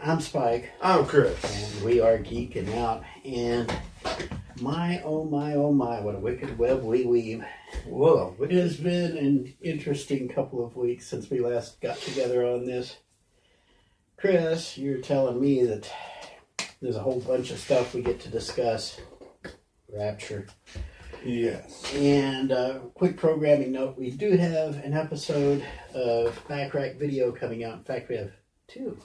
I'm Spike. I'm Chris. And we are Geekin Out. And my, oh my, what a wicked web we weave. Whoa. It has been an interesting couple of weeks since we last got together on this. Chris, you're telling me that there's a whole bunch of stuff we get to discuss. Rapture. Yes. And quick programming note, we do have an episode of Backrack video coming out. In fact, we have two.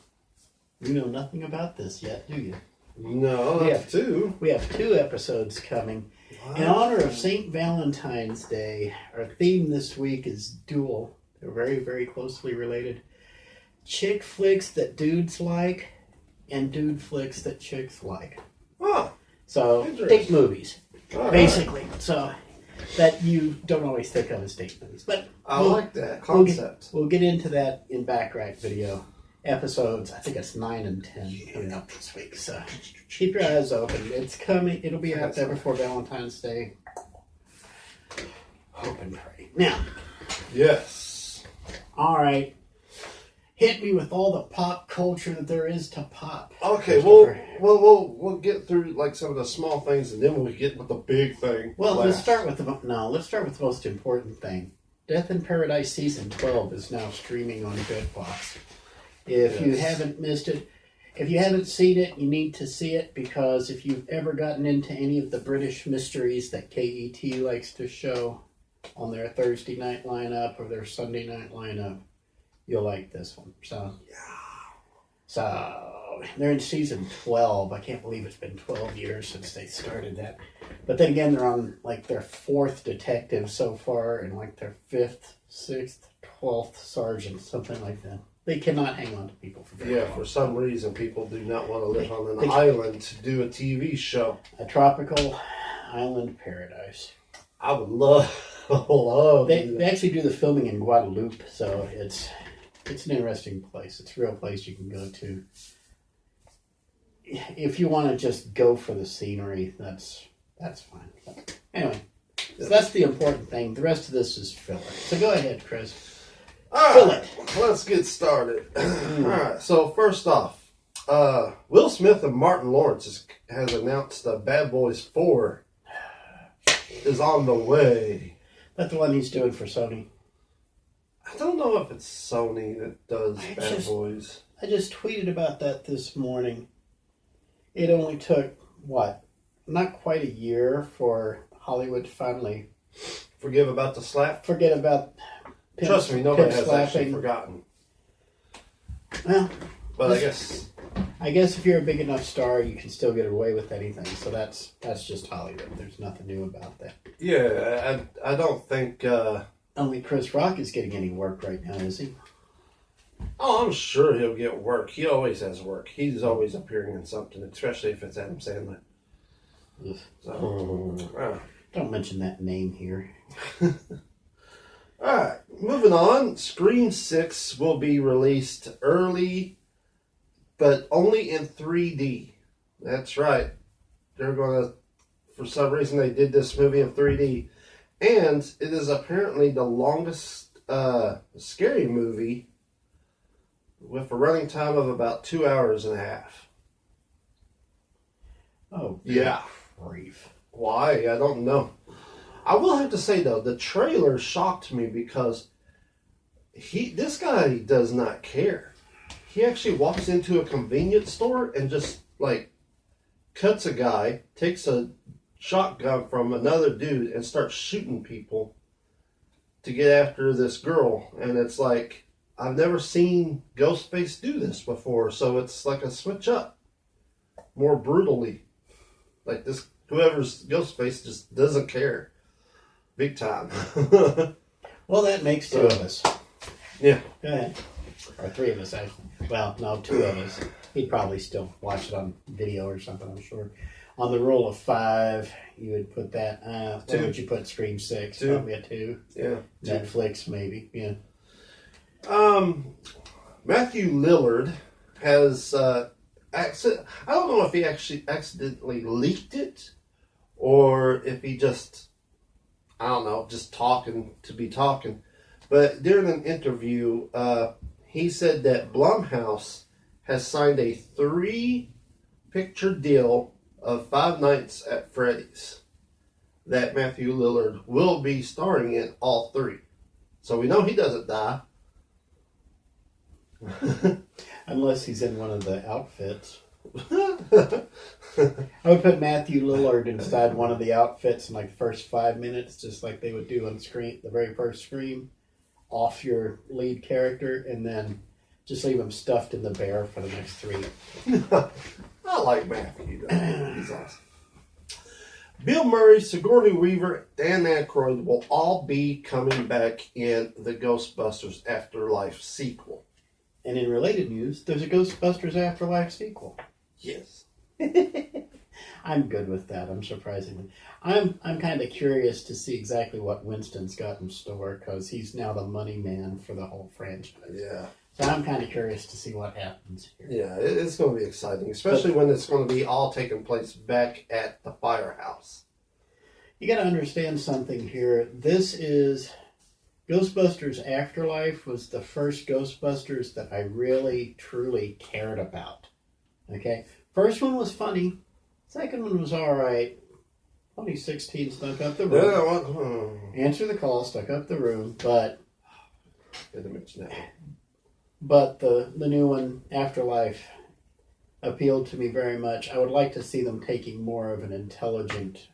You know nothing about this yet, do you? No, that's two. We have two episodes coming. Wow. In honor of St. Valentine's Day, our theme this week is dual. They're very, very closely related. Chick flicks that dudes like and dude flicks that chicks like. Oh, so, date movies. All basically. Right. So, that you don't always think of as date movies. But I like that concept. We'll get into that in Backrack video. Episodes, I think it's 9 and 10 coming up this week. So keep your eyes open. It's coming. It'll be out there before Valentine's Day. Hope and pray. Now. Yes. All right. Hit me with all the pop culture that there is to pop. Okay, we'll get through like some of the small things, and then we'll get with the big thing. Well, let's start with the most important thing. Death in Paradise season 12 is now streaming on Redbox. If you haven't missed it, if you haven't seen it, you need to see it, because if you've ever gotten into any of the British mysteries that KET likes to show on their Thursday night lineup or their Sunday night lineup, you'll like this one. So they're in season 12. I can't believe it's been 12 years since they started that. But then again, they're on like their 4th detective so far, and like their 5th, 6th, 12th sergeant, something like that. They cannot hang on to people for very long. For some reason, people do not want to live on an island to do a TV show. A tropical island paradise. I would love. They actually do the filming in Guadeloupe, so it's an interesting place. It's a real place you can go to. If you want to just go for the scenery, that's fine. But anyway, so that's the important thing. The rest of this is filler. So go ahead, Chris. All right, let's get started. All right, so first off, Will Smith and Martin Lawrence has announced that Bad Boys 4 is on the way. That's the one he's doing for Sony. I don't know if it's Sony that does Bad Boys. I just tweeted about that this morning. It only took, not quite a year for Hollywood to finally... Forget about the slap? Forget about... Trust me, nobody has actually forgotten. Well... But I guess if you're a big enough star, you can still get away with anything. So that's just Hollywood. There's nothing new about that. Yeah, I don't think... Only Chris Rock is getting any work right now, is he? Oh, I'm sure he'll get work. He always has work. He's always appearing in something, especially if it's Adam Sandler. So, don't mention that name here. Alright, moving on. Scream 6 will be released early, but only in 3D. That's right. They're going to, for some reason, they did this movie in 3D. And it is apparently the longest scary movie with a running time of about 2 hours and a half. Oh, yeah. Grief. Why? I don't know. I will have to say, though, the trailer shocked me because this guy does not care. He actually walks into a convenience store and just, cuts a guy, takes a shotgun from another dude and starts shooting people to get after this girl. And it's like, I've never seen Ghostface do this before, so it's like a switch up. More brutally. Like this, whoever's Ghostface just doesn't care. Big time. Well, that makes two of us. Yeah. Go ahead. Or three of us, actually. Well, no, two of us. He'd probably still watch it on video or something, I'm sure. On the rule of 5, you would put that. What would you put? Scream 6? 2. Probably a 2. Yeah. Netflix, maybe. Yeah. Matthew Lillard has... I don't know if he actually accidentally leaked it or if he just... I don't know, just talking to be talking. But during an interview, he said that Blumhouse has signed a 3-picture deal of Five Nights at Freddy's that Matthew Lillard will be starring in all 3. So we know he doesn't die. Unless he's in one of the outfits. I would put Matthew Lillard inside one of the outfits in like the first 5 minutes, just like they would do on screen, the very first Scream, off your lead character, and then just leave him stuffed in the bear for the next 3. I like Matthew, though. He's awesome. Bill Murray, Sigourney Weaver, Dan Aykroyd will all be coming back in the Ghostbusters Afterlife sequel. And in related news, there's a Ghostbusters Afterlife sequel. Yes. I'm good with that. I'm kind of curious to see exactly what Winston's got in store, because he's now the money man for the whole franchise. Yeah. So I'm kind of curious to see what happens here. Yeah, it's going to be exciting, especially when it's going to be all taking place back at the firehouse. You got to understand something here. This is Ghostbusters Afterlife was the first Ghostbusters that I really, truly cared about. Okay? First one was funny. Second one was all right. 2016 stuck up the room. Answer the call, stuck up the room, but the new one, Afterlife, appealed to me very much. I would like to see them taking more of an intelligent,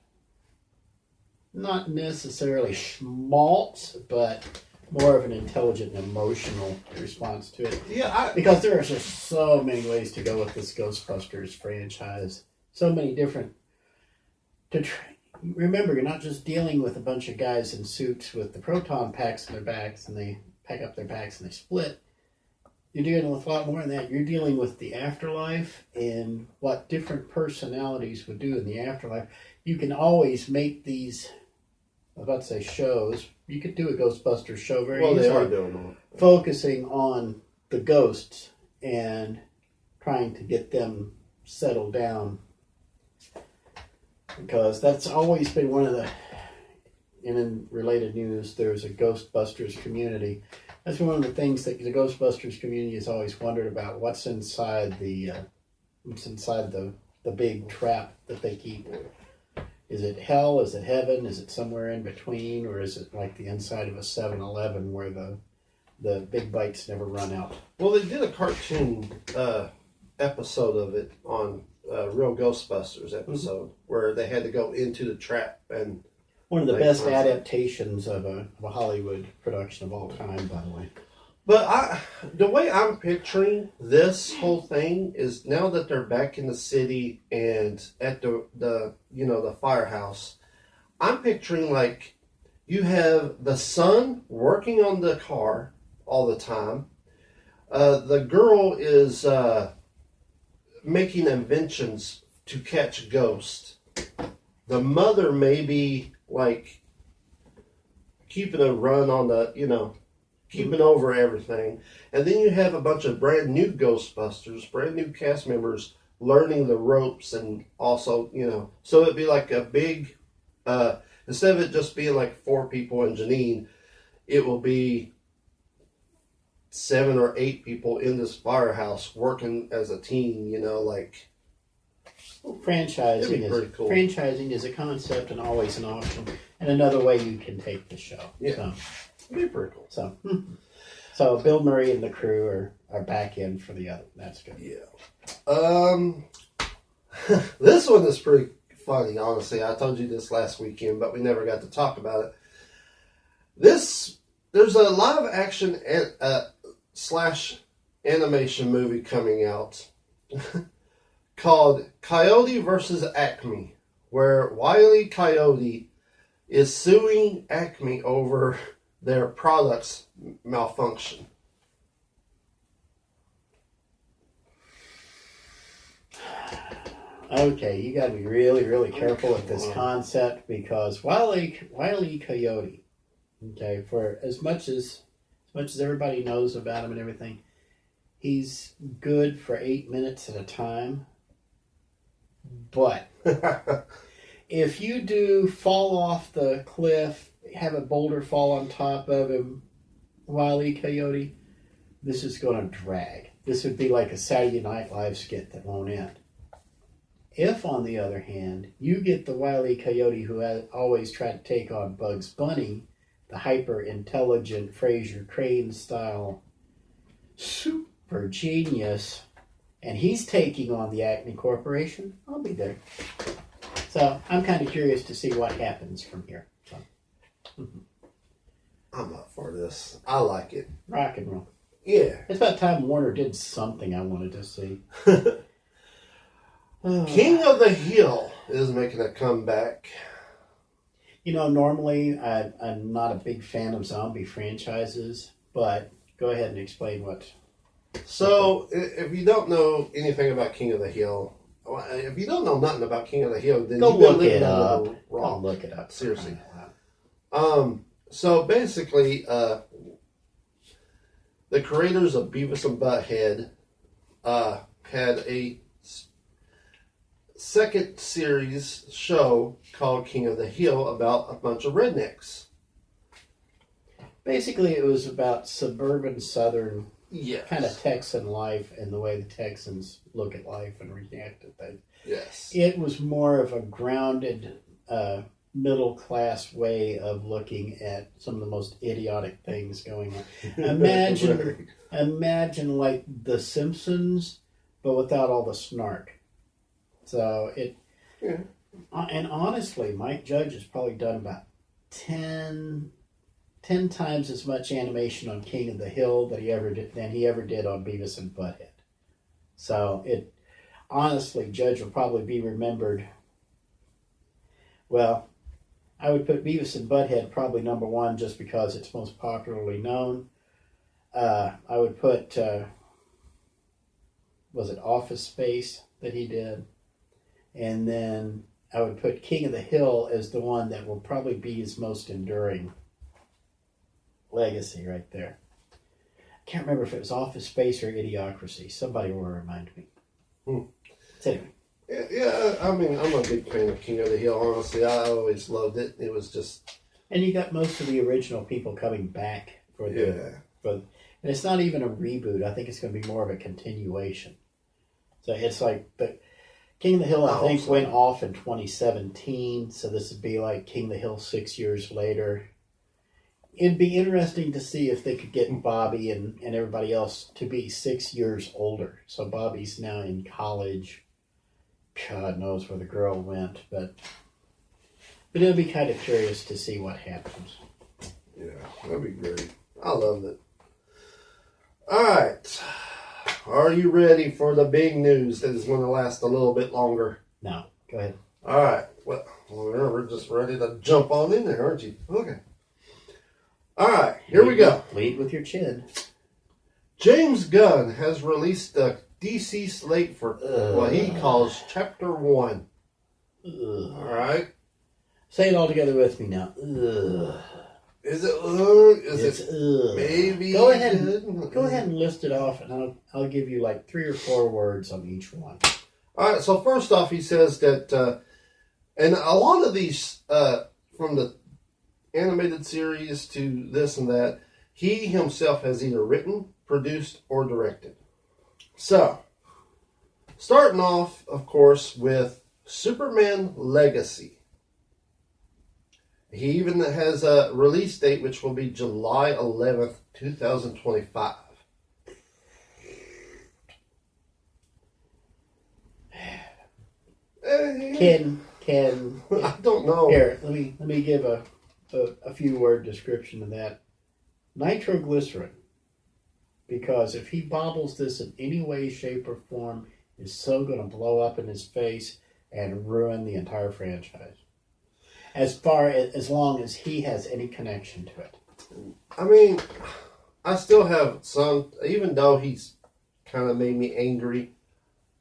not necessarily schmaltz, but more of an intelligent and emotional response to it. Yeah, because there are just so many ways to go with this Ghostbusters franchise. So many different. Remember, you're not just dealing with a bunch of guys in suits with the proton packs in their backs, and they pack up their backs and they split. You're dealing with a lot more than that. You're dealing with the afterlife and what different personalities would do in the afterlife. You can always make these, I was about to say shows. You could do a Ghostbusters show very easily. Well, they are doing that. Focusing on the ghosts and trying to get them settled down. Because that's always been one of the, and in related news, there's a Ghostbusters community. That's one of the things that the Ghostbusters community has always wondered about. What's inside the big trap that they keep? Is it hell? Is it heaven? Is it somewhere in between? Or is it like the inside of a 7-Eleven where the big bites never run out? Well, they did a cartoon episode of it on Real Ghostbusters episode where they had to go into the trap. And one of the best adaptations of a Hollywood production of all time, by the way. But the way I'm picturing this whole thing is now that they're back in the city and at the firehouse, I'm picturing like you have the son working on the car all the time. The girl is making inventions to catch ghosts. The mother may be like keeping a run on the, keeping over everything. And then you have a bunch of brand new Ghostbusters, brand new cast members learning the ropes and also, so it'd be like a big, instead of it just being like 4 people and Janine, it will be 7 or 8 people in this firehouse working as a team, Franchising is a concept and always an option, and another way you can take the show. Yeah. So, it'd be pretty cool. So Bill Murray and the crew are back in for the other. That's good. Yeah. This one is pretty funny, honestly. I told you this last weekend, but we never got to talk about it. There's a live action / animation movie coming out called Coyote versus Acme, where Wiley Coyote is suing Acme over their product's malfunction. Okay, you got to be really, really careful with this concept because Wiley Coyote. Okay, for as much as everybody knows about him and everything, he's good for 8 minutes at a time. But if you do fall off the cliff, have a boulder fall on top of him, Wiley Coyote, this is going to drag. this would be like a Saturday Night Live skit that won't end. If, on the other hand, you get the Wile E. Coyote who has always tried to take on Bugs Bunny, the hyper-intelligent Fraser Crane-style super genius, and he's taking on the Acme Corporation, I'll be there. So I'm kind of curious to see what happens from here. So. I'm up for this. I like it. Rock and roll. Yeah. It's about time Warner did something I wanted to see. King of the Hill is making a comeback. You know, normally I'm not a big fan of zombie franchises, but go ahead and explain what. So, if you don't know anything about King of the Hill, if you don't know nothing about King of the Hill, then Go you've been look living it a up. little wrong. Go look it up. Seriously. So basically, the creators of Beavis and Butthead had a second series show called King of the Hill about a bunch of rednecks. Basically, it was about suburban Southern Yes. kind of Texan life and the way the Texans look at life and react to things. Yes. It was more of a grounded, middle class way of looking at some of the most idiotic things going on. Imagine like The Simpsons, but without all the snark. So and honestly, Mike Judge has probably done about 10 times as much animation on King of the Hill than he ever did on Beavis and Butthead. So honestly, Judge will probably be remembered. Well, I would put Beavis and Butthead probably number one just because it's most popularly known. I would put, was it Office Space that he did? And then I would put King of the Hill as the one that will probably be his most enduring legacy right there. I can't remember if it was Office Space or Idiocracy. Somebody will remind me. So anyway. Yeah, I mean, I'm a big fan of King of the Hill, honestly. I always loved it. It was just... And you got most of the original people coming back for the... Yeah. And it's not even a reboot. I think it's going to be more of a continuation. So it's like... But King of the Hill, I think, went off in 2017. So this would be like King of the Hill 6 years later. It'd be interesting to see if they could get Bobby and everybody else to be 6 years older. So Bobby's now in college. God knows where the girl went, but it'll be kind of curious to see what happens. Yeah, that'd be great. I love it. All right. Are you ready for the big news that is going to last a little bit longer? No, go ahead. All right. Well, we're just ready to jump on in there, aren't you? Okay. All right, here we go. Lead with your chin. James Gunn has released the DC slate for what he calls Chapter 1. All right. Say it all together with me now. Ugh. Is it? It's ugh. Maybe? Go ahead and list it off, and I'll give you like 3 or 4 words on each one. All right. So first off, he says that, and a lot of these from the animated series to this and that, he himself has either written, produced, or directed. So, starting off, of course, with Superman Legacy. He even has a release date, which will be July 11th, 2025. Can I don't know. Here, let me give a few word description of that. Nitroglycerin. Because if he bobbles this in any way, shape, or form, it's so going to blow up in his face and ruin the entire franchise. As long as he has any connection to it. I mean, I still have some, even though he's kind of made me angry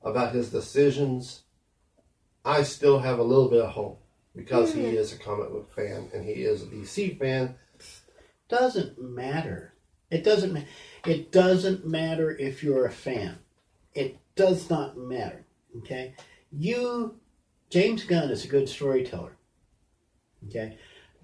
about his decisions, I still have a little bit of hope because he is a comic book fan and he is a DC fan. Doesn't matter. It doesn't matter if you're a fan. It does not matter. Okay? James Gunn is a good storyteller. Okay?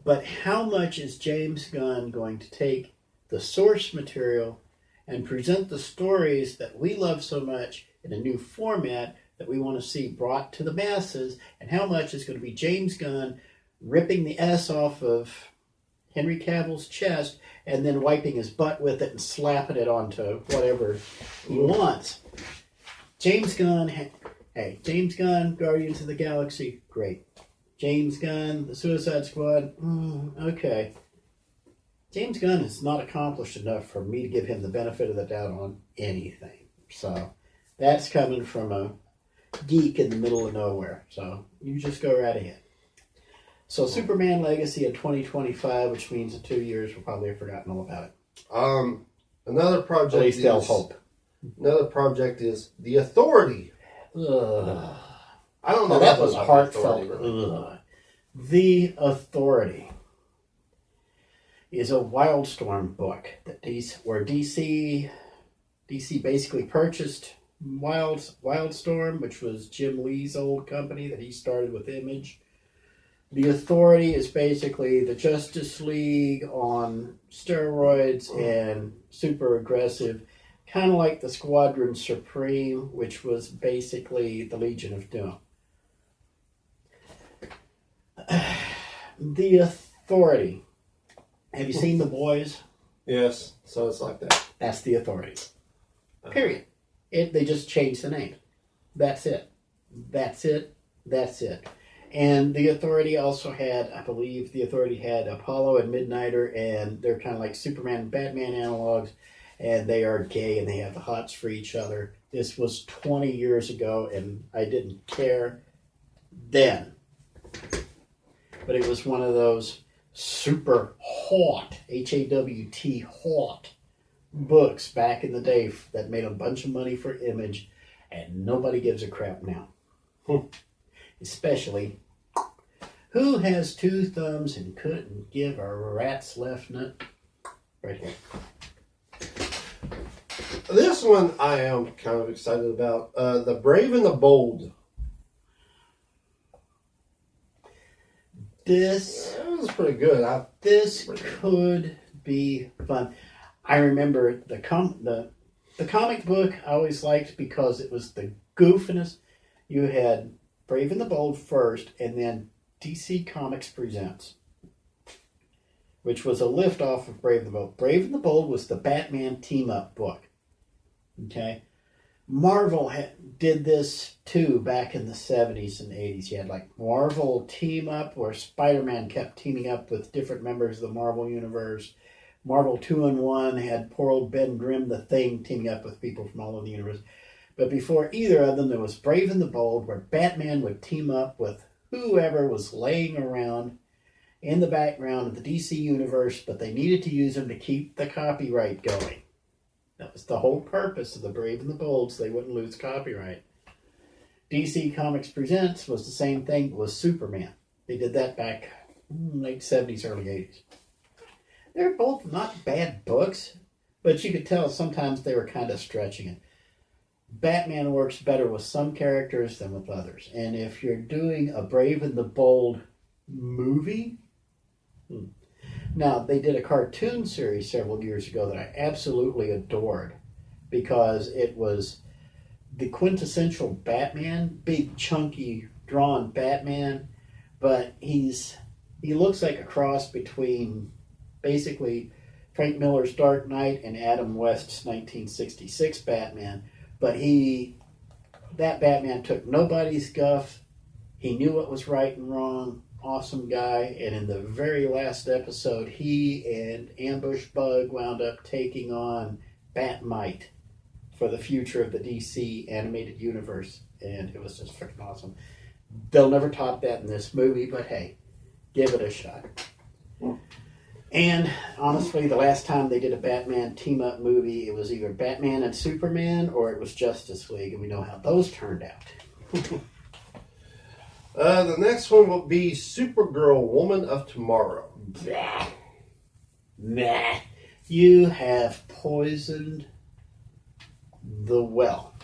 But how much is James Gunn going to take the source material and present the stories that we love so much in a new format that we want to see brought to the masses, and how much is going to be James Gunn ripping the S off of Henry Cavill's chest and then wiping his butt with it and slapping it onto whatever he wants. James Gunn, James Gunn, Guardians of the Galaxy, great. James Gunn, The Suicide Squad, okay. James Gunn has not accomplished enough for me to give him the benefit of the doubt on anything. So that's coming from a geek in the middle of nowhere. So you just go right ahead. So Superman Legacy in 2025, which means in 2 years we'll probably have forgotten all about it. Another project. At least they'll hope. Another project is The Authority. Ugh. I don't know. That was heartfelt. The Authority, really. The Authority is a Wildstorm book that DC basically purchased Wildstorm, which was Jim Lee's old company that he started with Image. The Authority is basically the Justice League on steroids and super aggressive, kind of like the Squadron Supreme, which was basically the Legion of Doom. The Authority. Have you seen The Boys? Yes, so it's like that. That's The Authority. Period. They just changed the name. That's it. That's it. That's it. And The Authority also had, I believe, The Authority had Apollo and Midnighter, and they're kind of like Superman and Batman analogs, and they are gay and they have the hots for each other. This was 20 years ago, and I didn't care then. But it was one of those super hot, H-A-W-T, hot books back in the day that made a bunch of money for Image, and nobody gives a crap now. Especially, who has two thumbs and couldn't give a rat's left nut? Right here. This one I am kind of excited about. The Brave and the Bold. This It was pretty good. This could be fun. I remember the comic book I always liked because it was the goofiness. You had Brave and the Bold first, and then DC Comics Presents, which was a lift off of Brave and the Bold. Brave and the Bold was the Batman team-up book. Okay? Marvel did this too back in the 70s and 80s. You had like Marvel team up where Spider-Man kept teaming up with different members of the Marvel universe. Marvel 2-in-1 had poor old Ben Grimm, the Thing, teaming up with people from all over the universe. But before either of them, there was Brave and the Bold, where Batman would team up with whoever was laying around in the background of the DC universe, but they needed to use them to keep the copyright going. That was the whole purpose of the Brave and the Bold, so they wouldn't lose copyright. DC Comics Presents was the same thing with Superman. They did that back late 70s, early 80s. They're both not bad books, but you could tell sometimes they were kind of stretching it. Batman works better with some characters than with others. And if you're doing a Brave and the Bold movie... Now, they did a cartoon series several years ago that I absolutely adored because it was the quintessential Batman, big, chunky, drawn Batman, but he looks like a cross between basically Frank Miller's Dark Knight and Adam West's 1966 Batman. But that Batman took nobody's guff. He knew what was right and wrong. Awesome guy. And in the very last episode, he and Ambush Bug wound up taking on Batmite for the future of the DC animated universe. And it was just freaking awesome. They'll never top that in this movie, but hey, give it a shot. And honestly, the last time they did a Batman team-up movie, it was either Batman and Superman or it was Justice League, and we know how those turned out. The next one will be Supergirl, Woman of Tomorrow. Nah. You have poisoned the well.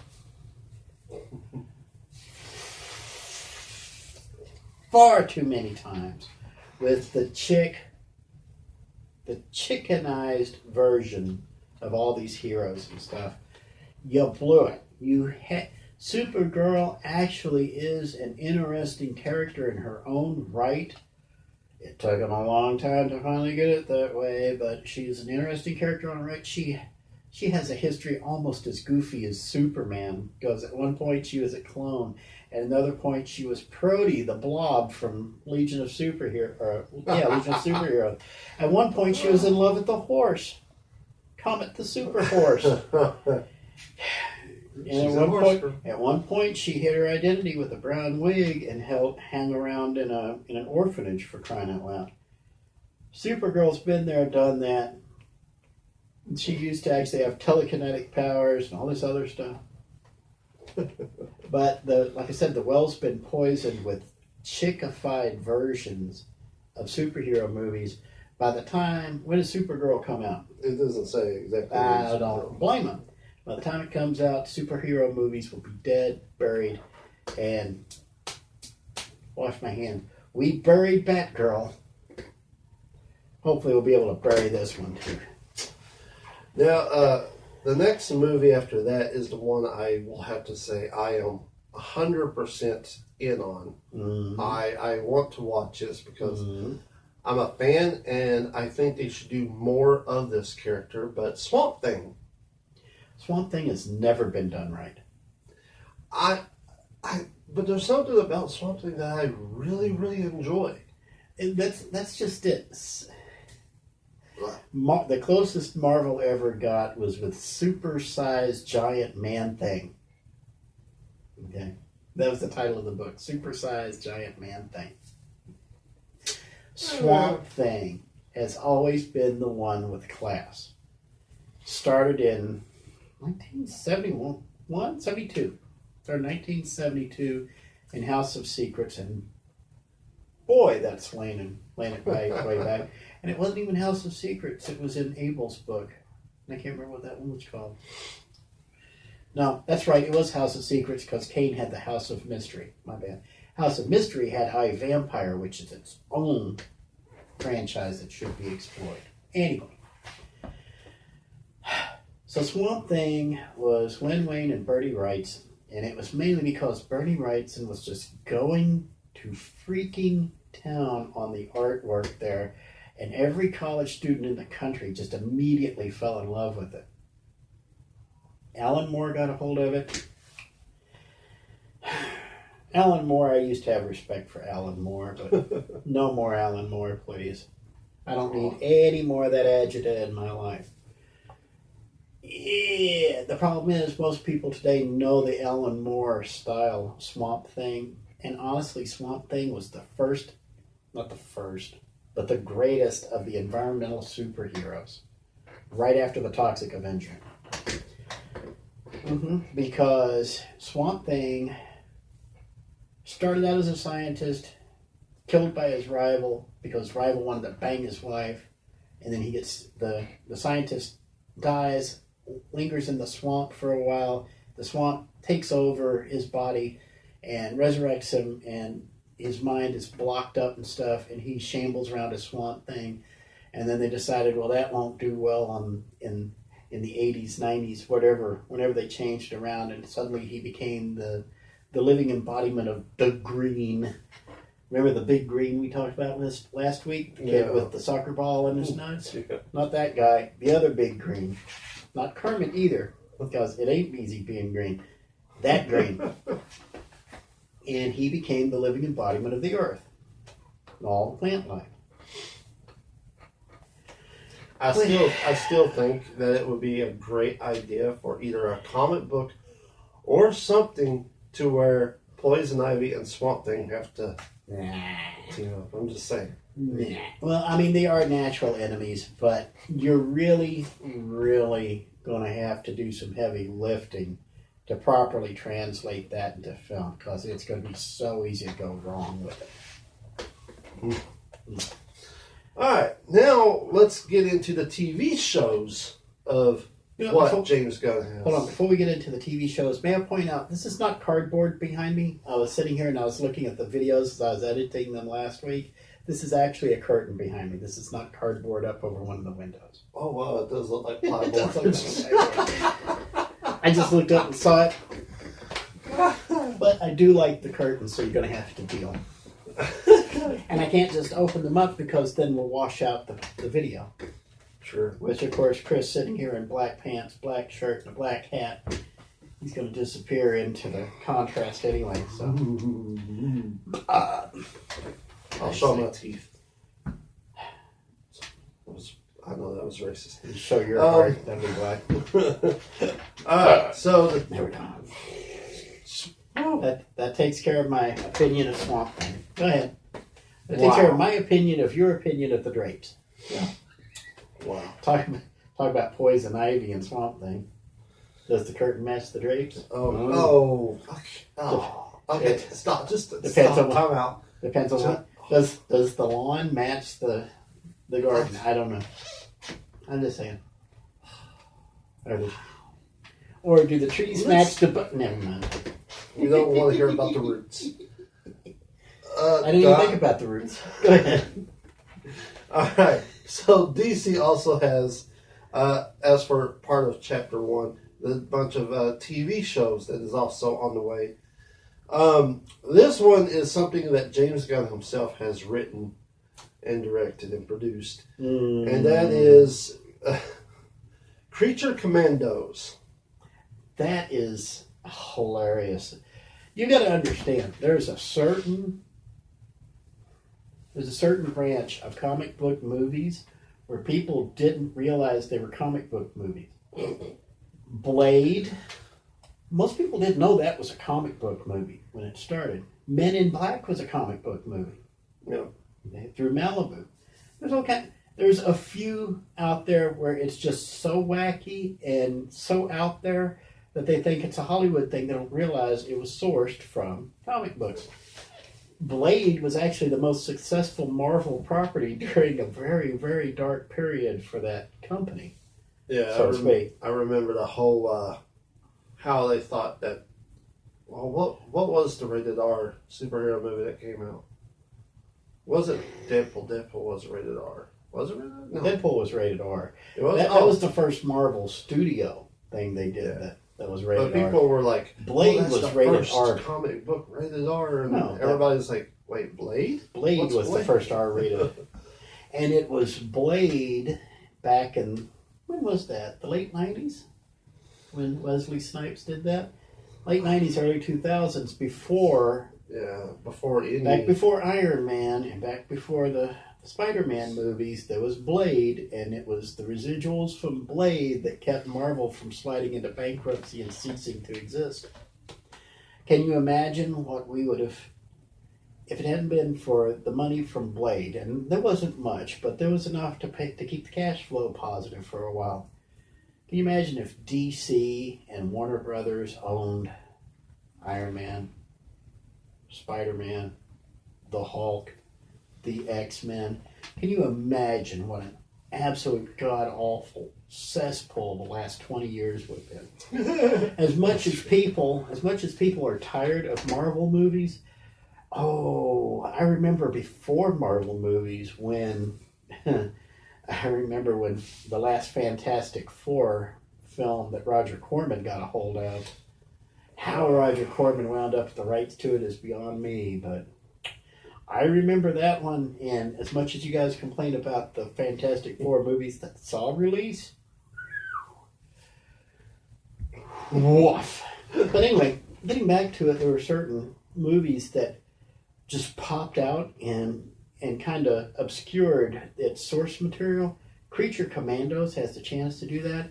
Far too many times with the chickenized version of all these heroes and stuff. You blew it. Supergirl actually is an interesting character in her own right. It took them a long time to finally get it that way, but she's an interesting character on her right. She has a history almost as goofy as Superman, because at one point she was a clone. At another point, she was Prody, the Blob from Legion of Superheroes. Legion of Superheroes. At one point, she was in love with the horse, Comet the Super Horse. And at one point, she hid her identity with a brown wig and hang around in an orphanage, for crying out loud. Supergirl's been there, done that. She used to actually have telekinetic powers and all this other stuff. But like I said, the well's been poisoned with chickified versions of superhero movies. By the time, when does Supergirl come out? It doesn't say exactly. I don't blame them. By the time it comes out, superhero movies will be dead, buried, and wash my hand. We buried Batgirl. Hopefully we'll be able to bury this one too. Now, the next movie after that is the one I will have to say I am 100% in on. Mm-hmm. I want to watch this because I'm a fan, and I think they should do more of this character. But Swamp Thing. Swamp Thing has never been done right. But there's something about Swamp Thing that I really, really enjoy. That's just it. The closest Marvel ever got was with Super-Sized Giant Man-Thing. Okay, that was the title of the book. Super-Sized Giant Man-Thing. Swamp Thing has always been the one with class. Started in 1971, 72. Started 1972 in House of Secrets, and boy, that's laying it way back. And it wasn't even House of Secrets. It was in Abel's book. I can't remember what that one was called. No, that's right. It was House of Secrets because Kane had the House of Mystery. My bad. House of Mystery had I, Vampire, which is its own franchise that should be explored. Anyway. So Swamp Thing was Len Wein and Bertie Wrightson. And it was mainly because Bertie Wrightson was just going to freaking town on the artwork there. And every college student in the country just immediately fell in love with it. Alan Moore got a hold of it. Alan Moore, I used to have respect for Alan Moore, but no more Alan Moore, please. I don't need any more of that agita in my life. Yeah, the problem is most people today know the Alan Moore style Swamp Thing. And honestly, Swamp Thing was the first, not the first, but the greatest of the environmental superheroes, right after the Toxic Avenger. Because Swamp Thing started out as a scientist, killed by his rival because his rival wanted to bang his wife, and then he gets the scientist dies, lingers in the swamp for a while. The swamp takes over his body and resurrects him, and his mind is blocked up and stuff, and he shambles around a Swamp Thing. And then they decided, well, that won't do well in the 80s, 90s, whenever they changed around, and suddenly he became the living embodiment of the Green. Remember the big Green we talked about last week? The kid with the soccer ball in his nuts? Yeah. Not that guy. The other big Green. Not Kermit either, because it ain't easy being green. That Green. And he became the living embodiment of the earth. All the plant life. I still think that it would be a great idea for either a comic book or something to where Poison Ivy and Swamp Thing have to team up. I'm just saying. Nah. Well, I mean, they are natural enemies, but you're really, really going to have to do some heavy lifting to properly translate that into film, because it's going to be so easy to go wrong with it. All right, now let's get into the TV shows of James Gunn has. Hold on, before we get into the TV shows, may I point out, this is not cardboard behind me. I was sitting here and I was looking at the videos as I was editing them last week. This is actually a curtain behind me. This is not cardboard up over one of the windows. Oh wow, it does look like It does look plyboard. like I just looked up and saw it. But I do like the curtains, so you're going to have to deal. And I can't just open them up because then we'll wash out the video. Sure. Which, of course, Chris sitting here in black pants, black shirt, and a black hat, he's going to disappear into the contrast anyway. So, I'll show my teeth. I know that was racist. you show your heart, that'd be black. Alright, so There we go. That takes care of my opinion of Swamp Thing. Go ahead. That takes care of my opinion of your opinion of the drapes. Yeah. wow. Talk about Poison Ivy and Swamp Thing. Does the curtain match the drapes? Okay. Stop. Just Depends stop. on Time out. Depends on what. Does the lawn match the garden? I don't know. I'm just saying. Or do the trees match the? Never mind. You don't want to hear about the roots. I didn't even think about the roots. Go ahead. All right. So DC also has, as for part of Chapter 1, a bunch of TV shows that is also on the way. This one is something that James Gunn himself has written and directed and produced. And that is Creature Commandos. That is hilarious. You got to understand, there's a certain branch of comic book movies where people didn't realize they were comic book movies. Blade. Most people didn't know that was a comic book movie when it started. Men in Black was a comic book movie. Yeah. Through Malibu. There's a few out there where it's just so wacky and so out there that they think it's a Hollywood thing. They don't realize it was sourced from comic books. Blade was actually the most successful Marvel property during a very, very dark period for that company. Yeah, so to speak. I remember the whole how they thought that. Well, what was the rated R superhero movie that came out? Was it Deadpool? Deadpool was rated R. Was it rated R? No. Deadpool was rated R. It was? That was the first Marvel studio thing they did that was rated R. But people were like, Blade that's was the rated first R. comic book rated R, and No, everybody's like, wait, Blade? Blade What's was Blade? the first R rated. And it was Blade back in, when was that? The late 90s? When Wesley Snipes did that? Late 90s, early 2000s, before... Yeah, before any... Back before Iron Man and back before the Spider-Man movies, there was Blade, and it was the residuals from Blade that kept Marvel from sliding into bankruptcy and ceasing to exist. Can you imagine what we would have... If it hadn't been for the money from Blade, and there wasn't much, but there was enough to keep the cash flow positive for a while. Can you imagine if DC and Warner Brothers owned Iron Man, Spider-Man, the Hulk, the X-Men? Can you imagine what an absolute god-awful cesspool the last 20 years would have been? As much as people are tired of Marvel movies, I remember before Marvel movies when I remember when the last Fantastic Four film that Roger Corman got a hold of. How Roger Corman wound up with the rights to it is beyond me, but I remember that one, and as much as you guys complain about the Fantastic Four movies that saw release, woof. But anyway, getting back to it, there were certain movies that just popped out and kind of obscured its source material. Creature Commandos has the chance to do that.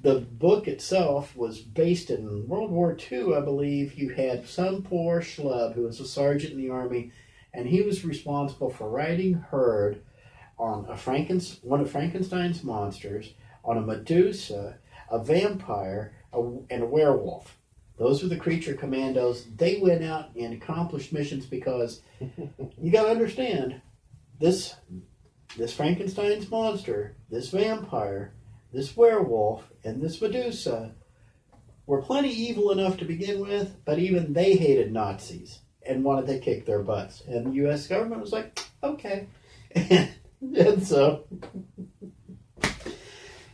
The book itself was based in World War II, I believe. You had some poor schlub who was a sergeant in the army, and he was responsible for riding herd on one of Frankenstein's monsters, on a Medusa, a vampire, and a werewolf. Those were the Creature Commandos. They went out and accomplished missions because you got to understand, this Frankenstein's monster, this vampire, this werewolf, and this Medusa were plenty evil enough to begin with, but even they hated Nazis. and wanted to kick their butts. And the U.S. government was like, okay. And so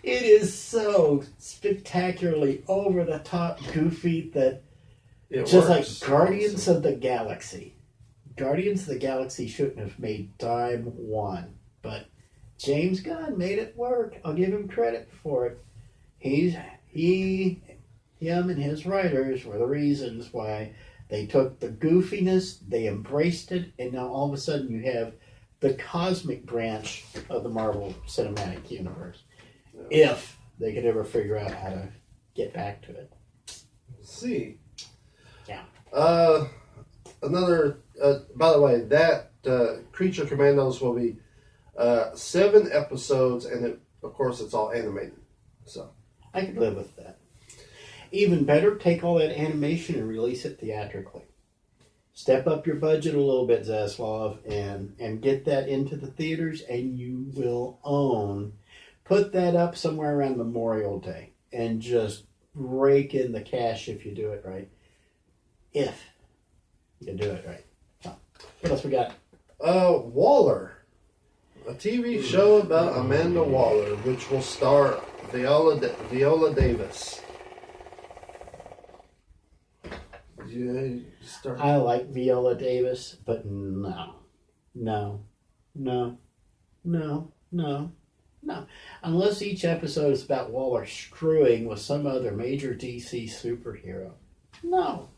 it is so spectacularly over the top goofy that It just works. like Guardians of the Galaxy. Guardians of the Galaxy shouldn't have made dime one, but James Gunn made it work. I'll give him credit for it. Him and his writers were the reasons why they took the goofiness, they embraced it, and now all of a sudden you have the cosmic branch of the Marvel Cinematic Universe. If they could ever figure out how to get back to it. See. Yeah. Another, by the way, that Creature Commandos will be 7 episodes, and of course it's all animated. So I could live with that. Even better, take all that animation and release it theatrically. Step up your budget a little bit, Zaslav, and get that into the theaters, and you will own. Put that up somewhere around Memorial Day, and just rake in the cash if you do it right. If you do it right. So, what else we got? Waller. A TV show about Amanda Waller, which will star Viola Davis. You start. I like Viola Davis, but no. Unless each episode is about Waller screwing with some other major DC superhero. No.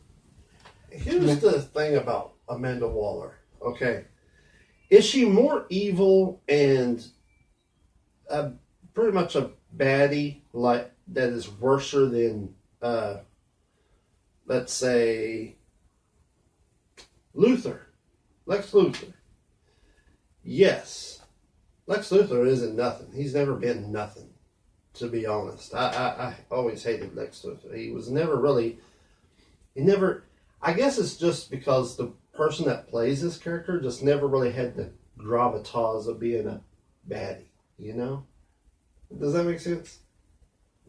Here's the thing about Amanda Waller. Okay. Is she more evil and pretty much a baddie like that is worse than let's say Lex Luthor? Yes. Lex Luthor isn't nothing. He's never been nothing, to be honest. I always hated Lex Luthor. He was never really I guess it's just because the person that plays this character just never really had the gravitas of being a baddie, you know? Does that make sense?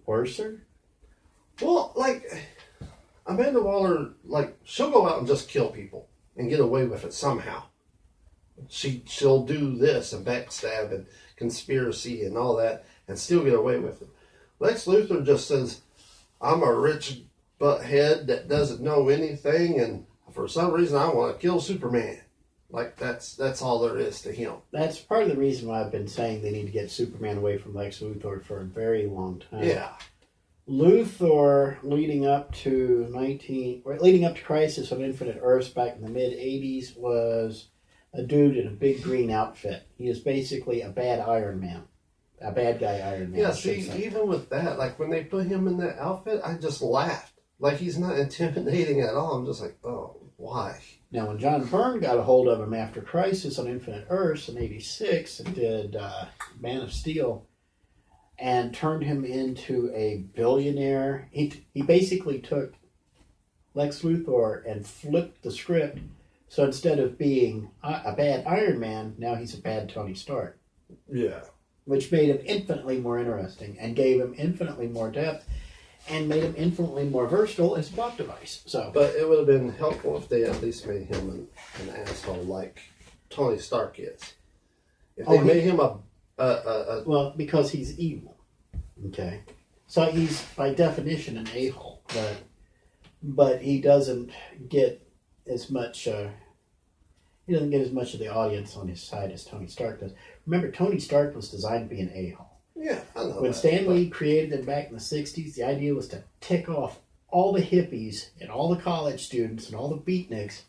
Worser? Well, like, Amanda Waller, like, she'll go out and just kill people and get away with it somehow. She'll do this and backstab and conspiracy and all that and still get away with it. Lex Luthor just says, I'm a rich butthead that doesn't know anything, and for some reason I want to kill Superman. Like, that's all there is to him. That's part of the reason why I've been saying they need to get Superman away from Lex Luthor for a very long time. Yeah. Luthor, leading up to Crisis on Infinite Earths back in the mid-'80s, was a dude in a big green outfit. He is basically a bad Iron Man. A bad guy Iron Man. Yeah, see, even with that, like, when they put him in that outfit, I just laughed. Like, he's not intimidating at all. I'm just like, oh, why? Now, when John Byrne got a hold of him after Crisis on Infinite Earths in '86 and did Man of Steel and turned him into a billionaire, he basically took Lex Luthor and flipped the script. So instead of being a bad Iron Man, now he's a bad Tony Stark. Yeah. Which made him infinitely more interesting and gave him infinitely more depth and made him infinitely more versatile as a plot device. So, but it would have been helpful if they at least made him an asshole like Tony Stark is. If they made him a well, because he's evil. Okay, so he's by definition an a-hole, but he doesn't get as much. He doesn't get as much of the audience on his side as Tony Stark does. Remember, Tony Stark was designed to be an a-hole. Yeah, I know. When Stan Lee created it back in the '60s, the idea was to tick off all the hippies and all the college students and all the beatniks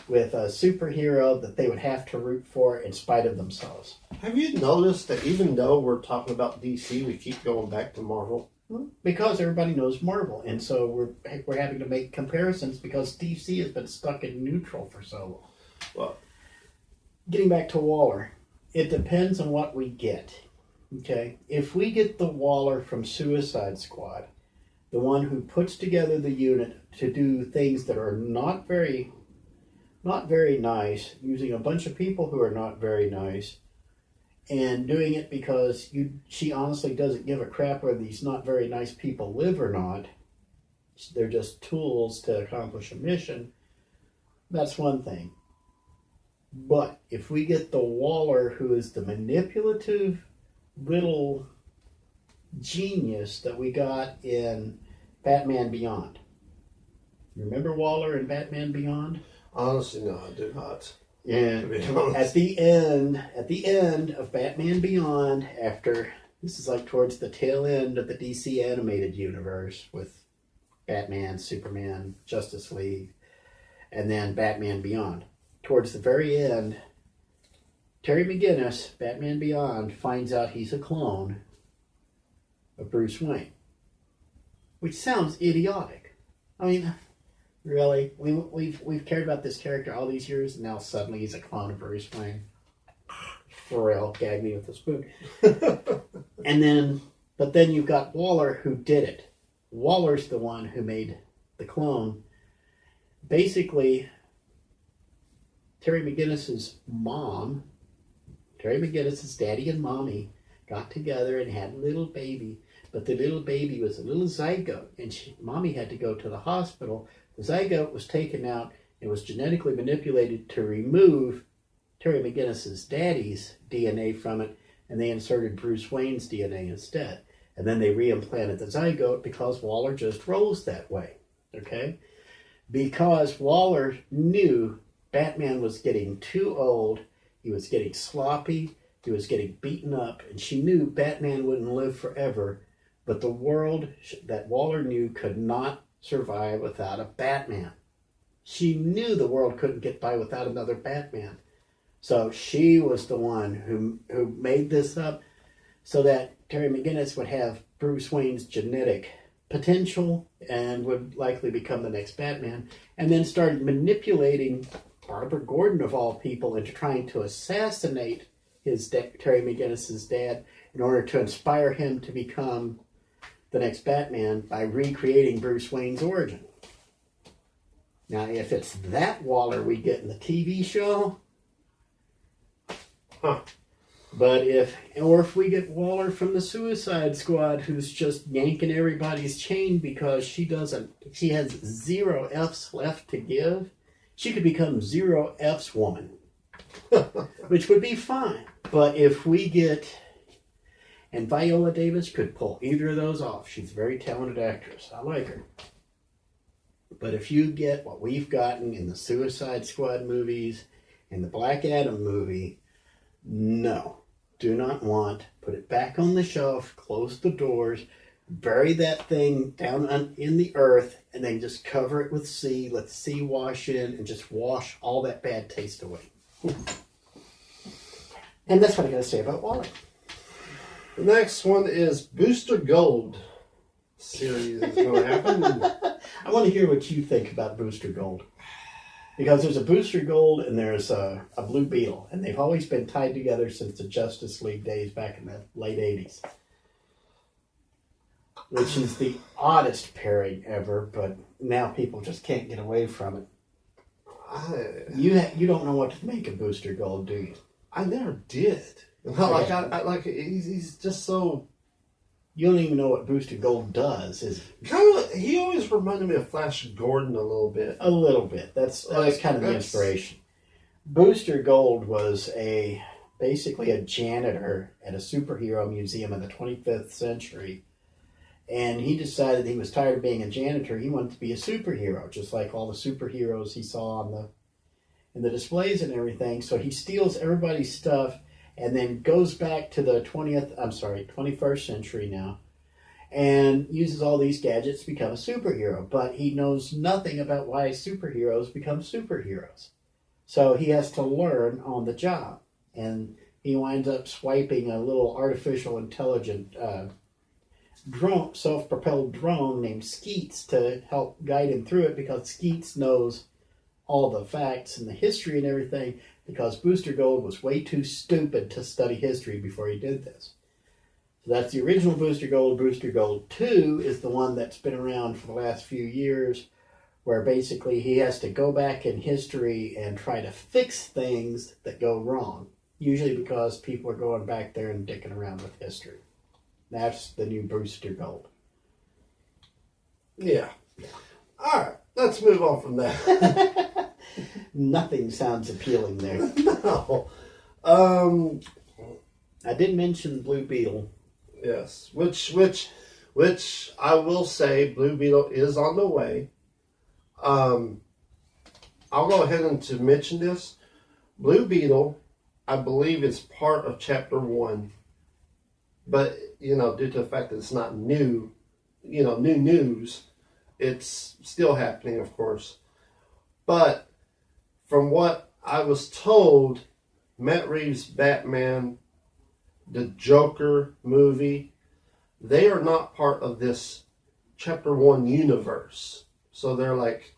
with a superhero that they would have to root for in spite of themselves. Have you noticed that even though we're talking about DC, we keep going back to Marvel? Because everybody knows Marvel, and so we're having to make comparisons because DC has been stuck in neutral for so long. Well, getting back to Waller, it depends on what we get. Okay, if we get the Waller from Suicide Squad, the one who puts together the unit to do things that are not very nice, using a bunch of people who are not very nice, and doing it because she honestly doesn't give a crap whether these not very nice people live or not. They're just tools to accomplish a mission. That's one thing. But if we get the Waller, who is the manipulative little genius that we got in Batman Beyond. Remember Waller in Batman Beyond? Honestly, no, I do not. Yeah. At the end of Batman Beyond, after this is like towards the tail end of the DC animated universe with Batman, Superman, Justice League, and then Batman Beyond. Towards the very end, Terry McGinnis, Batman Beyond, finds out he's a clone of Bruce Wayne, which sounds idiotic. I mean, really, we've cared about this character all these years, and now suddenly he's a clone of Bruce Wayne. For real, gag me with a spoon. But then you've got Waller who did it. Waller's the one who made the clone. Basically, Terry McGinnis's mom, Terry McGinnis's daddy and mommy got together and had a little baby. But the little baby was a little zygote, and mommy had to go to the hospital. The zygote was taken out and was genetically manipulated to remove Terry McGinnis's daddy's DNA from it, and they inserted Bruce Wayne's DNA instead. And then they reimplanted the zygote because Waller just rolls that way, okay? Because Waller knew Batman was getting too old, he was getting sloppy, he was getting beaten up, and she knew Batman wouldn't live forever, but the world that Waller knew could not survive without a Batman. She knew the world couldn't get by without another Batman. So she was the one who made this up so that Terry McGinnis would have Bruce Wayne's genetic potential and would likely become the next Batman, and then started manipulating Barbara Gordon, of all people, into trying to assassinate Terry McGinnis's dad in order to inspire him to become the next Batman by recreating Bruce Wayne's origin. Now, if it's that Waller we get in the TV show, but if we get Waller from the Suicide Squad, who's just yanking everybody's chain because she has 0 F's left to give, she could become 0 F's woman, which would be fine. But if we get, and Viola Davis could pull either of those off. She's a very talented actress. I like her. But if you get what we've gotten in the Suicide Squad movies and the Black Adam movie, no, do not want. Put it back on the shelf, close the doors, bury that thing down in the earth, and then just cover it with sea. Let the sea wash in and just wash all that bad taste away. And that's what I got to say about Waller. The next one is Booster Gold series is going to happen. I want to hear what you think about Booster Gold. Because there's a Booster Gold and there's a Blue Beetle. And they've always been tied together since the Justice League days back in the late 80s. Which is the oddest pairing ever, but now people just can't get away from it. You don't know what to make of Booster Gold, do you? I never did. He's just so... You don't even know what Booster Gold does, is he? He always reminded me of Flash Gordon a little bit. A little bit. That was kind of the inspiration. Booster Gold was basically a janitor at a superhero museum in the 25th century. And he decided he was tired of being a janitor. He wanted to be a superhero, just like all the superheroes he saw in the displays and everything. So he steals everybody's stuff and then goes back to the 21st century now, and uses all these gadgets to become a superhero. But he knows nothing about why superheroes become superheroes. So he has to learn on the job. And he winds up swiping a little artificial intelligent self-propelled drone named Skeets to help guide him through it, because Skeets knows all the facts and the history and everything, because Booster Gold was way too stupid to study history before he did this. So that's the original Booster Gold. Booster Gold 2 is the one that's been around for the last few years, where basically he has to go back in history and try to fix things that go wrong, usually because people are going back there and dicking around with history. That's the new Booster Gold. Yeah. All right, let's move on from that. Nothing sounds appealing there. No. I did mention Blue Beetle. Yes. Which I will say Blue Beetle is on the way. I'll go ahead and to mention this. Blue Beetle, I believe, is part of chapter 1. But, due to the fact that it's not new, new news, it's still happening, of course. But from what I was told, Matt Reeves' Batman, the Joker movie, they are not part of this chapter 1 universe. So they're like...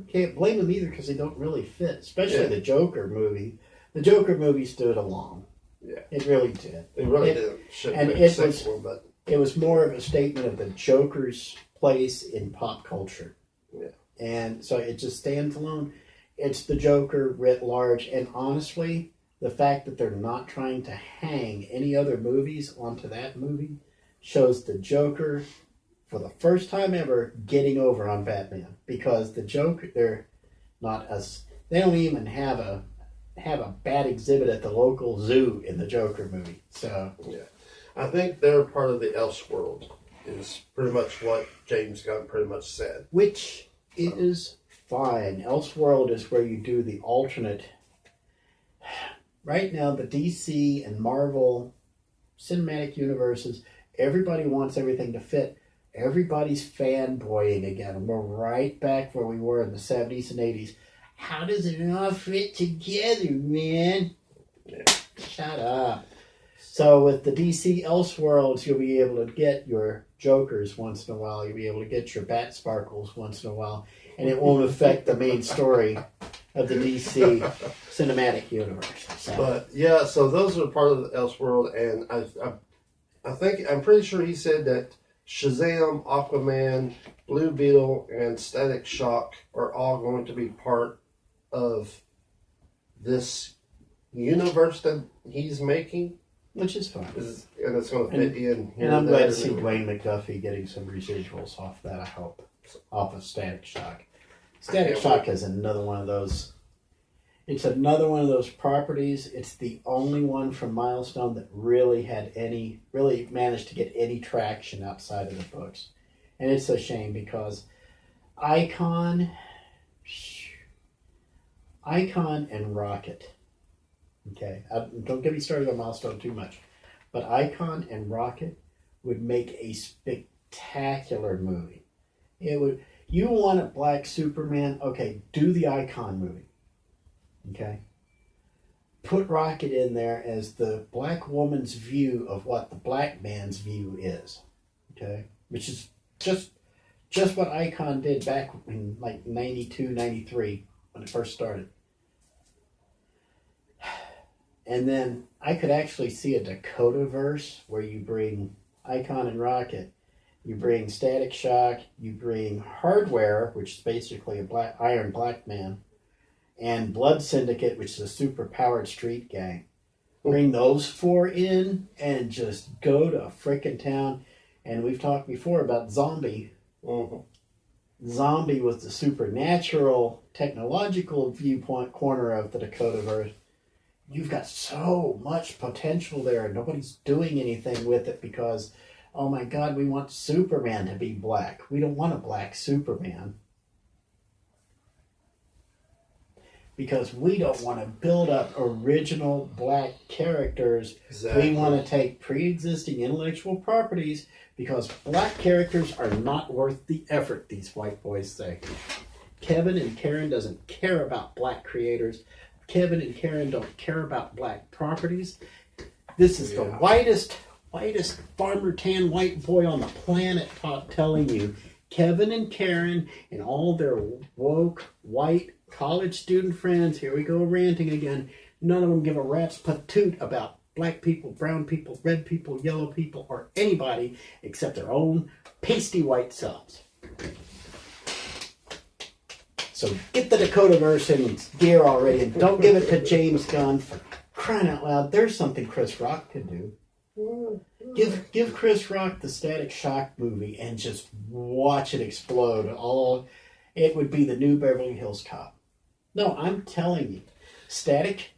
Can't blame them either because they don't really fit, especially the Joker movie. The Joker movie stood alone. Yeah. It really did. It really did. And it was more of a statement of the Joker's place in pop culture. Yeah. And so it just stands alone. It's the Joker writ large. And honestly, the fact that they're not trying to hang any other movies onto that movie shows the Joker, for the first time ever, getting over on Batman. Because the Joker, they don't even have a bad exhibit at the local zoo in the Joker movie. So yeah, I think they're part of the Elseworld, is pretty much what James Gunn pretty much said. Which is fine. Elseworld is where you do the alternate. Right now, the DC and Marvel cinematic universes, everybody wants everything to fit. Everybody's fanboying again. We're right back where we were in the 70s and 80s. How does it all fit together, man? Yeah. Shut up. So with the DC Elseworlds, you'll be able to get your Jokers once in a while. You'll be able to get your Bat Sparkles once in a while. And it won't affect the main story of the DC cinematic universe. So. But, yeah, so those are part of the Elseworld. And I'm pretty sure he said that Shazam, Aquaman, Blue Beetle, and Static Shock are all going to be part of this universe that he's making. Which is fine. And it's going to fit in here. And I'm glad to see Dwayne McDuffie getting some residuals off that, I hope. Off of Static Shock. Static Shock is another one of those. It's another one of those properties. It's the only one from Milestone that really managed to get any traction outside of the books. And it's a shame because Icon and Rocket. Okay, don't get me started on Milestone too much. But Icon and Rocket would make a spectacular movie. You want a black Superman? Okay, do the Icon movie. Okay. Put Rocket in there as the black woman's view of what the black man's view is. Okay. Which is just what Icon did back in like 92, 93 when it first started. And then I could actually see a Dakota verse where you bring Icon and Rocket, you bring Static Shock, you bring Hardware, which is basically a Iron Black Man, and Blood Syndicate, which is a super powered street gang. Bring those four in and just go to frickin' town. And we've talked before about Zombie. Mm-hmm. Zombie was the supernatural, technological viewpoint corner of the Dakotaverse. You've got so much potential there, and nobody's doing anything with it because, oh my God, we want Superman to be black. We don't want a black Superman. Because we don't want to build up original black characters. Exactly. We want to take pre-existing intellectual properties because black characters are not worth the effort, these white boys say. Kevin and Karen doesn't care about black creators. Kevin and Karen don't care about black properties. This is the whitest farmer tan white boy on the planet telling you Kevin and Karen and all their woke white college student friends, here we go ranting again, none of them give a rat's patoot about black people, brown people, red people, yellow people, or anybody except their own pasty white selves. So get the Dakotaverse in gear already and don't give it to James Gunn for crying out loud. There's something Chris Rock could do. Give Chris Rock the Static Shock movie and just watch it explode. It would be the new Beverly Hills Cop. No, I'm telling you. Static.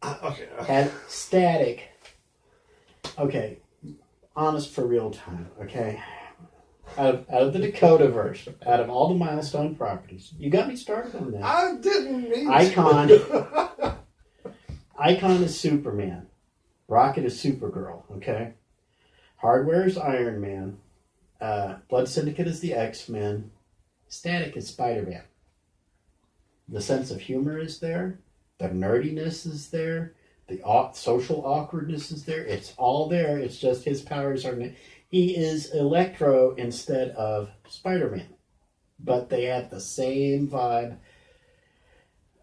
Okay. Had static. Okay, honest for real time, okay? Out of the Dakotaverse, out of all the Milestone properties, you got me started on that. I didn't mean Icon. to. Icon is Superman. Rocket is Supergirl, okay? Hardware is Iron Man. Blood Syndicate is the X-Men. Static is Spider-Man. The sense of humor is there. The nerdiness is there. The social awkwardness is there. It's all there. It's just his powers are... He is Electro instead of Spider-Man. But they have the same vibe.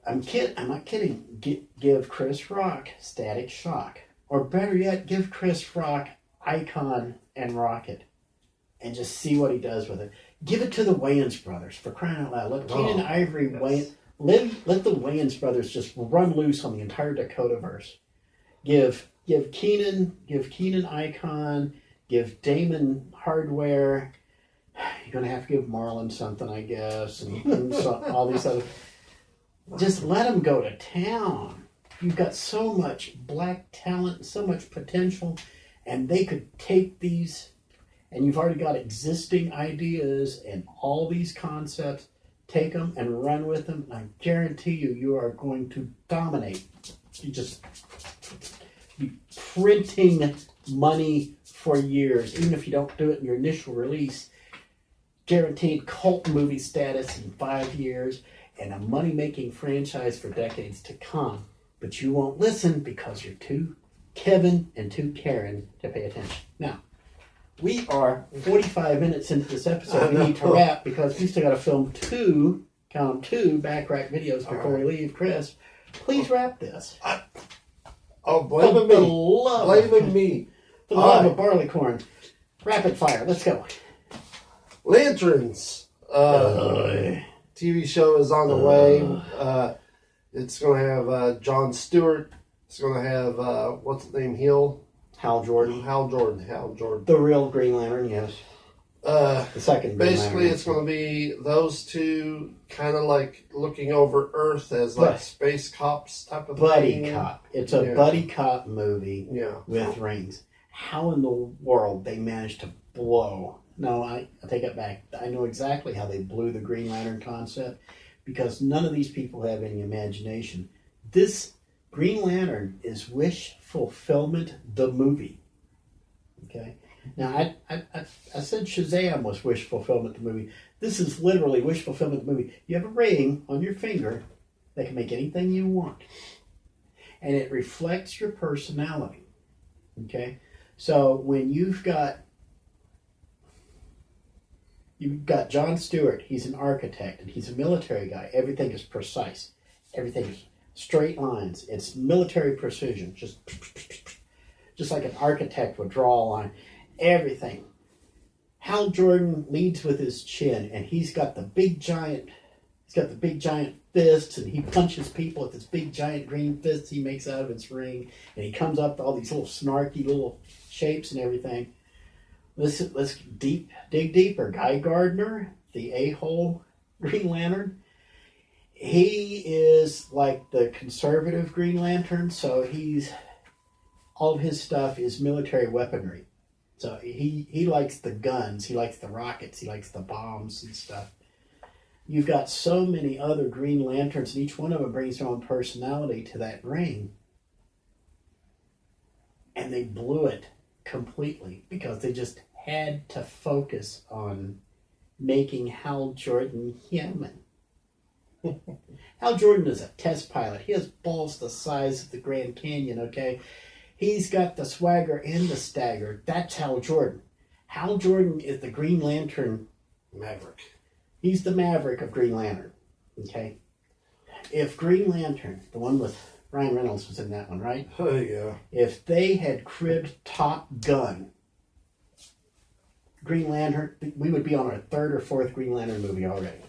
I'm not kidding. Give Chris Rock Static Shock. Or better yet, give Chris Rock Icon and Rocket. And just see what he does with it. Give it to the Wayans brothers, for crying out loud. Let Keenan Ivory let the Wayans brothers just run loose on the entire Dakotaverse. Give Keenan Icon, give Damon Hardware. You're gonna have to give Marlon something, I guess, and all these other. Just let them go to town. You've got so much black talent, so much potential, and they could take these. And you've already got existing ideas and all these concepts. Take them and run with them. I guarantee you are going to dominate. You just be printing money for years, even if you don't do it in your initial release. Guaranteed cult movie status in 5 years and a money-making franchise for decades to come. But you won't listen because you're too Kevin and too Karen to pay attention. Now, we are 45 minutes into this episode. We need to wrap because we still got to film two back rack videos before we leave. Chris, please wrap this. Blaming me. Blaming me. For the love of barleycorn. Rapid fire. Let's go. Lanterns. TV show is on the way. It's going to have Jon Stewart. It's going to have, what's his name, Hal Jordan. The real Green Lantern, yes. The second Green basically, Lantern. it's going to be those two kind of like looking over Earth as like space cops type of buddy thing. cop. It's a buddy cop movie with rings. How in the world they managed to blow? No, I take it back. I know exactly how they blew the Green Lantern concept because none of these people have any imagination. This Green Lantern is Wish Fulfillment, the movie. Okay? Now, I said Shazam was Wish Fulfillment, the movie. This is literally Wish Fulfillment, the movie. You have a ring on your finger that can make anything you want. And it reflects your personality. Okay? So, when you've got Jon Stewart, he's an architect, and he's a military guy. Everything is precise. Everything is straight lines. It's military precision. Just like an architect would draw a line. Everything. Hal Jordan leads with his chin, and he's got the big giant fists, and he punches people with his big giant green fists he makes out of his ring, and he comes up to all these little snarky little shapes and everything. Let's dig deeper. Guy Gardner, the a-hole Green Lantern. He is like the conservative Green Lantern, so all of his stuff is military weaponry. So he likes the guns, he likes the rockets, he likes the bombs and stuff. You've got so many other Green Lanterns, and each one of them brings their own personality to that ring. And they blew it completely because they just had to focus on making Hal Jordan human. Hal Jordan is a test pilot. He has balls the size of the Grand Canyon, okay? He's got the swagger and the stagger. That's Hal Jordan. Hal Jordan is the Green Lantern Maverick. He's the Maverick of Green Lantern, okay? If Green Lantern, the one with Ryan Reynolds was in that one, right? Oh, yeah. If they had cribbed Top Gun, Green Lantern, we would be on our third or fourth Green Lantern movie already.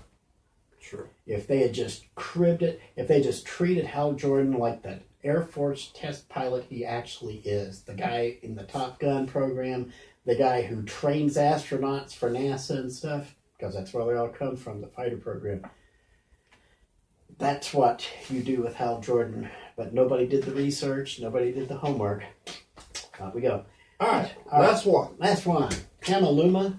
Sure. If they had just cribbed it, if they just treated Hal Jordan like the Air Force test pilot he actually is, the guy in the Top Gun program, the guy who trains astronauts for NASA and stuff, because that's where they all come from, the fighter program. that's what you do with Hal Jordan. But nobody did the research. Nobody did the homework. Out we go. All right, last one. Last one. Kamaluma.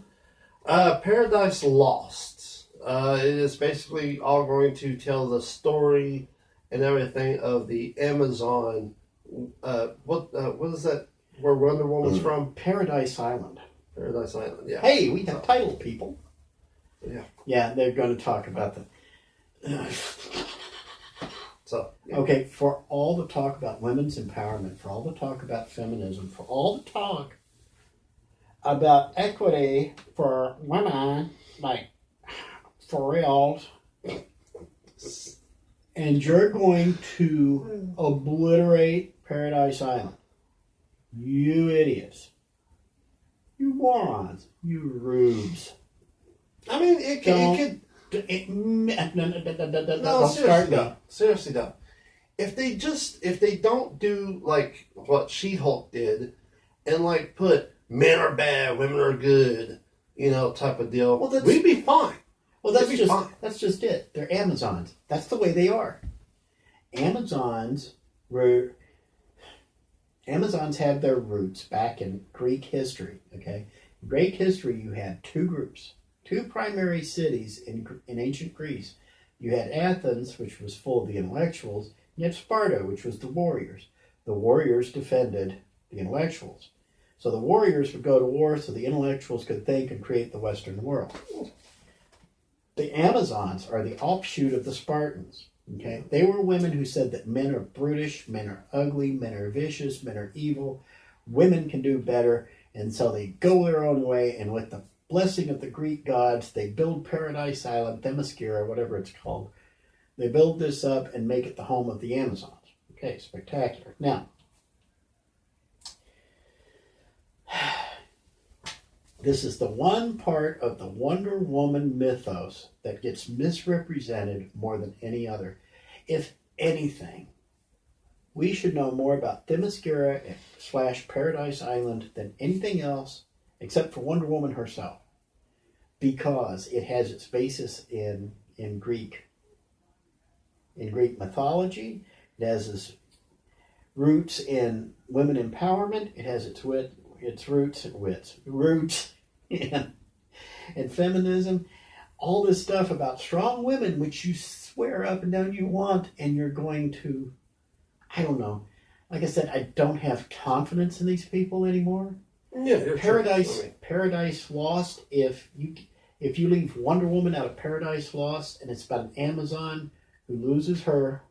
Paradise Lost. It is basically all going to tell the story and everything of the Amazon. What is that? Where Wonder Woman's from? Paradise Island. Paradise Island. Yeah. Hey, we have title people. Yeah. Yeah, they're going to talk about the. So. Yeah. Okay, for all the talk about women's empowerment, for all the talk about feminism, for all the talk about equity for women, like for real, and you're going to obliterate Paradise Island. You idiots. You morons. You rubes. I mean, it could. No, seriously though. If they don't do like what She-Hulk did, and like put men are bad, women are good, type of deal, we'd be fine. Well, that's just it. They're Amazons. That's the way they are. Amazons had their roots back in Greek history. Okay, in Greek history, you had two groups. Two primary cities in ancient Greece. You had Athens, which was full of the intellectuals, and you had Sparta, which was the warriors. The warriors defended the intellectuals. So the warriors would go to war so the intellectuals could think and create the Western world. The Amazons are the offshoot of the Spartans. Okay? They were women who said that men are brutish, men are ugly, men are vicious, men are evil, women can do better, and so they go their own way, and with the blessing of the Greek gods, they build Paradise Island, Themyscira, whatever it's called. They build this up and make it the home of the Amazons. Okay, spectacular. Now, this is the one part of the Wonder Woman mythos that gets misrepresented more than any other. If anything, we should know more about Themyscira / Paradise Island than anything else except for Wonder Woman herself, because it has its basis in Greek mythology. It has its roots in women empowerment. It has its roots in feminism. All this stuff about strong women, which you swear up and down you want, and you're going to, I don't know. Like I said, I don't have confidence in these people anymore. Yeah, Paradise Lost. If you leave Wonder Woman out of Paradise Lost, and it's about an Amazon who loses her,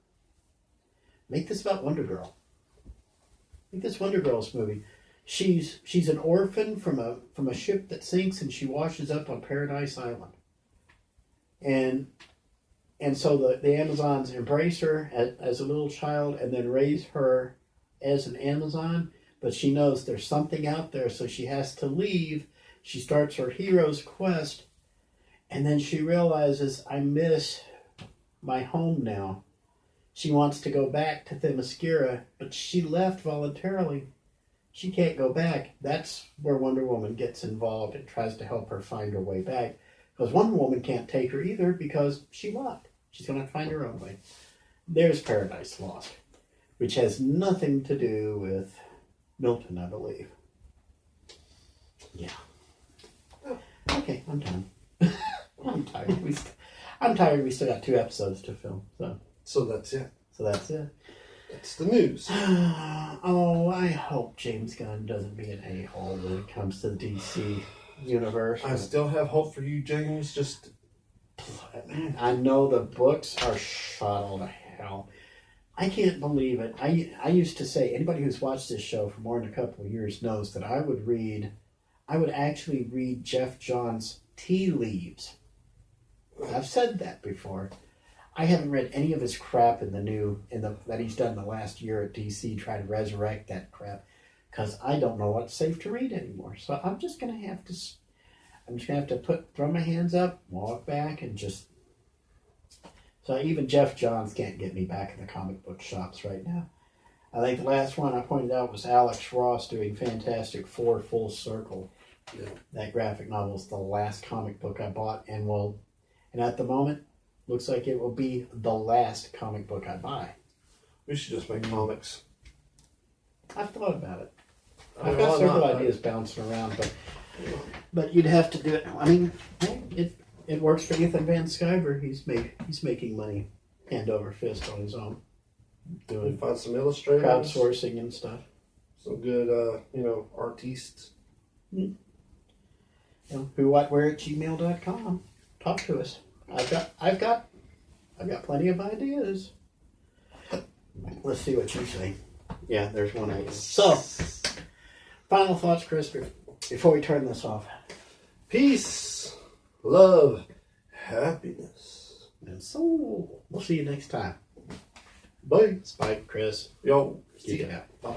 make this about Wonder Girl. Make this Wonder Girl's movie. She's an orphan from a ship that sinks, and she washes up on Paradise Island, and so the Amazons embrace her as a little child, and then raise her as an Amazon. But she knows there's something out there, so she has to leave. She starts her hero's quest, and then she realizes, I miss my home now. She wants to go back to Themyscira, but she left voluntarily. She can't go back. That's where Wonder Woman gets involved and tries to help her find her way back. Because Wonder Woman can't take her either because she left. She's going to find her own way. There's Paradise Lost, which has nothing to do with Milton, I believe. Yeah. Okay, I'm done. I'm tired. I'm tired. We still got 2 episodes to film. So that's it. That's the news. Oh, I hope James Gunn doesn't be an a-hole when it comes to the DC universe. I still have hope for you, James. Just, I know the books are shot all to hell. I can't believe it. I used to say, anybody who's watched this show for more than a couple of years knows that I would actually read Jeff Johns' tea leaves. I've said that before. I haven't read any of his crap that he's done the last year at DC, trying to resurrect that crap, because I don't know what's safe to read anymore. So I'm just gonna have to throw my hands up, walk back, and just. So even Jeff Johns can't get me back in the comic book shops right now. I think the last one I pointed out was Alex Ross doing Fantastic Four Full Circle. Yeah. That graphic novel is the last comic book I bought, and at the moment, Looks like it will be the last comic book I buy. We should just make comics. I've thought about it. I I've mean, got why several not? ideas bouncing around, but you'd have to do it. I mean, hey, it works for Ethan Van Sciver. He's making money hand over fist on his own, We doing find some illustrators, crowdsourcing and stuff. some good, artists. Whowhatwhere@gmail.com. Talk to us. I've got plenty of ideas. Let's see what you say. Yeah, there's one idea. So, final thoughts, Chris, before we turn this off. Peace, love, happiness. And so, we'll see you next time. Bye. Spike, Chris, Yo. Geekin Out. Bye-bye.